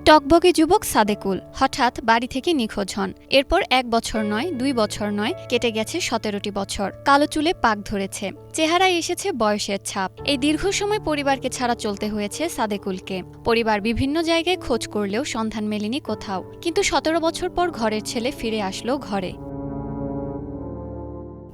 টকবকে যুবক সাদেকুল হঠাৎ বাড়ি থেকে নিখোঁজ হন। এরপর 1 বছর নয়, 2 বছর নয়, কেটে গেছে 17টি বছর। কালো চুলে পাক ধরেছে, চেহারায় এসেছে বয়সের ছাপ। এই দীর্ঘ সময় পরিবারকে ছাড়া চলতে হয়েছে সাদেকুলকে। পরিবার বিভিন্ন জায়গায় খোঁজ করলেও সন্ধান মেলেনি কোথাও। কিন্তু 17 বছর পর ঘরের ছেলে ফিরে আসলো ঘরে।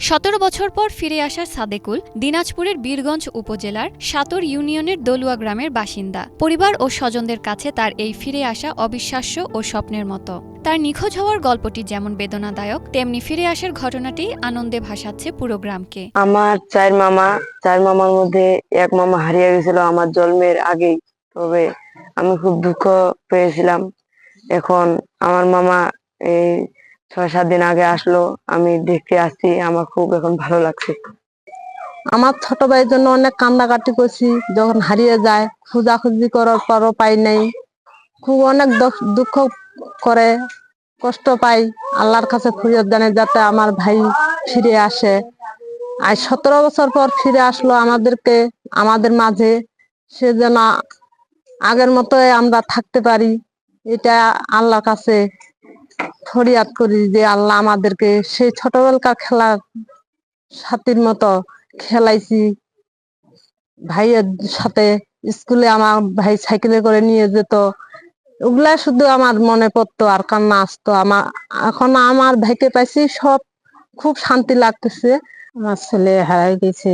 17 বছর পর ফিরে আসার সাদেকুল দিনাজপুরের বীরগঞ্জ উপজেলার সাতর ইউনিয়নের দলুয়া গ্রামের বাসিন্দা। পরিবার ও স্বজনদের কাছে তার এই ফিরে আসা অবিশ্বাস্য ও স্বপ্নের মতো। তার নিখোঁজ হওয়ার গল্পটি যেমন বেদনাদায়ক, তেমনি ফিরে আসার ঘটনাটি আনন্দে ভাসাচ্ছে পুরো গ্রামকে। আমার চার মামার মধ্যে এক মামা হারিয়ে গেছিল আমার জন্মের আগেই। তবে আমি খুব দুঃখ পেয়েছিলাম। এখন আমার মামা এই 6-7 দিন আগে আসলো, আমি দেখতে আসছি, আমার খুব এখন ভালো লাগছে। আমার ছোট ভাইয়ের জন্য অনেক কান্নাকাটি করছি। যখন হারিয়ে যায়, খোঁজাখুঁজি করার পরও পাই নাই, খুব অনেক দুঃখ করে, কষ্ট পাই। আল্লাহর কাছে ফরিয়াদ জানাই যাতে আমার ভাই ফিরে আসে। আজ 17 বছর পর ফিরে আসলো আমাদের মাঝে। সে যেন আগের মতোই আমরা থাকতে পারি, এটা আল্লাহর কাছে ফরিয়াদ করি যে আল্লাহ আমাদেরকে সেই ছোটবেলাকার খেলার সাথীর মতো খেলাইছি। ভাইয়ের সাথে স্কুলে আমার ভাই সাইকেলে করে নিয়ে যেত, ওগুলা শুধু আমার মনে পড়তো আর কান্না আসতো। এখন আমার ভাইকে পাইছি, সব খুব শান্তি লাগতেছে। আমার ছেলে হারাই গেছে,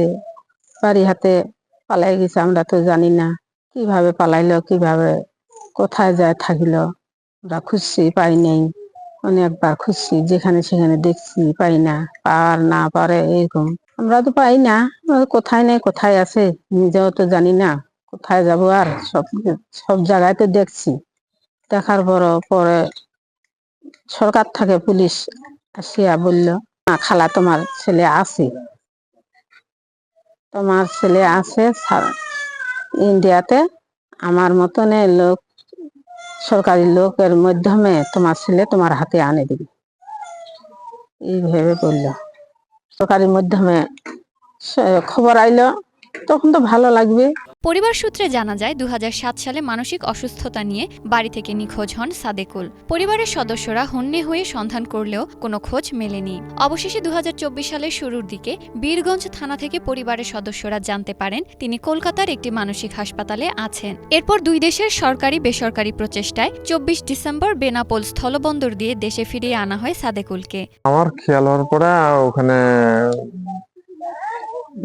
বাড়ি হাতে পালাই গেছে, আমরা তো জানি না কিভাবে পালাইলো, কিভাবে কোথায় যায় থাকিলো। আমরা খুঁজছি, পাই নাই। অনেকবার খুঁজছি, যেখানে সেখানে দেখছি, পাই না। পার না পারে এরকম আমরা তো পাই না। কোথায় নেই, কোথায় আছে নিজেও তো জানি না, কোথায় যাব। আর সব জায়গায় তো দেখছি, দেখার পরে সরকার থেকে পুলিশ আসিয়া বলল, না খালা, তোমার ছেলে আছে, ইন্ডিয়াতে। আমার মতন লোক, সরকারি লোকের মাধ্যমে তোমার ছেলে তোমার হাতে আনে দিবি, এই ভেবে বললো। সরকারি মাধ্যমে খবর আইলো, তখন তো ভালো লাগবে। পরিবার সূত্রে জানা যায় 2007 সালে মানসিক অসুস্থতা নিয়ে বাড়ি থেকে নিখোঁজ হন সাদেকুল। পরিবারের সদস্যরা হন্যে হয়ে সন্ধান করলেও কোনো খোঁজ মেলেনি। অবশেষে 2024 সালের শুরুর দিকে বীরগঞ্জ থানা থেকে পরিবারের সদস্যরা জানতে পারেন তিনি কলকাতার একটি মানসিক হাসপাতালে আছেন। এরপর দুই দেশের সরকারি বেসরকারি প্রচেষ্টায় 24 ডিসেম্বর বেনাপোল স্থলবন্দর দিয়ে দেশে ফিরিয়ে আনা হয় সাদেকুলকে। আমার খেয়াল হওয়ার পরে ওখানে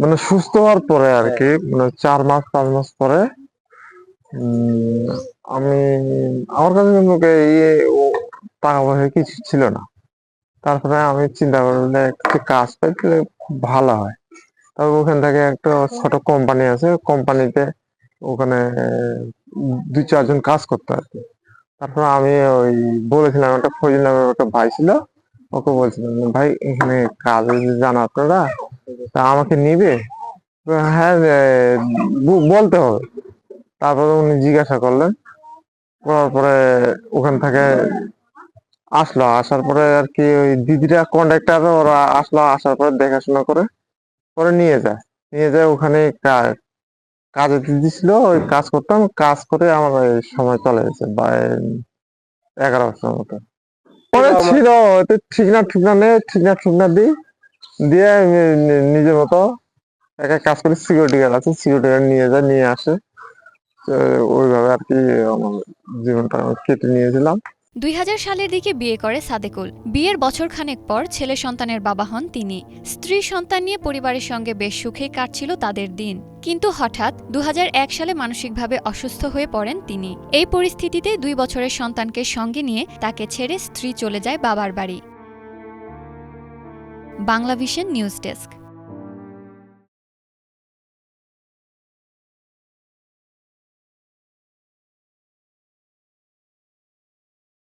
মানে সুস্থ হওয়ার পরে আর কি, মানে 4-5 মাস পরে আমি আমার কাছে কিন্তু টাকা পয়সা কিছু ছিল না। তারপরে আমি চিন্তা করলে একটু কাজ পাইলে খুব ভালো হয়। তবে ওখান থেকে একটা ছোট কোম্পানি আছে, কোম্পানিতে ওখানে 2-4 জন কাজ করতো আর কি। তারপর আমি ওই বলেছিলাম, একটা ফজল নামের একটা ভাই ছিল, ওকে বলছিলাম, ভাই এখানে কাজ জানা আপনারা, তা আমাকে নিবে? হ্যাঁ, বলতে হবে। তারপরে উনি জিজ্ঞাসা করলেন, করার পরে ওখান থেকে আসার পরে আর কি ওই দিদিরা কন্ট্রাক্টর ওরা আসার পরে দেখাশোনা করে পরে নিয়ে যায় ওখানে কাজে দিয়েছিল। ওই কাজ করতাম, কাজ করে আমার ওই সময় চলে গেছে 11 বছর মতো। পরে ছিল ঠিক না দিয়ে নিজের মতো একা কাজ করে, সিকিউরিটি গার্ড আছে, সিকিউরিটি গার্ড নিয়ে আসে। ওইভাবে আর কি আমার জীবনটা কেটে নিয়েছিলাম। 2000 সালের দিকে বিয়ে করে সাদেকুল। বিয়ের বছরখানেক পর ছেলে সন্তানের বাবা হন তিনি। স্ত্রী সন্তান নিয়ে পরিবারের সঙ্গে বেশ সুখেই কাটছিল তাদের দিন। কিন্তু হঠাৎ 2001 সালে মানসিকভাবে অসুস্থ হয়ে পড়েন তিনি। এই পরিস্থিতিতে 2 বছরের সন্তানকে সঙ্গে নিয়ে তাকে ছেড়ে স্ত্রী চলে যায় বাবার বাড়ি। Banglavision news desk.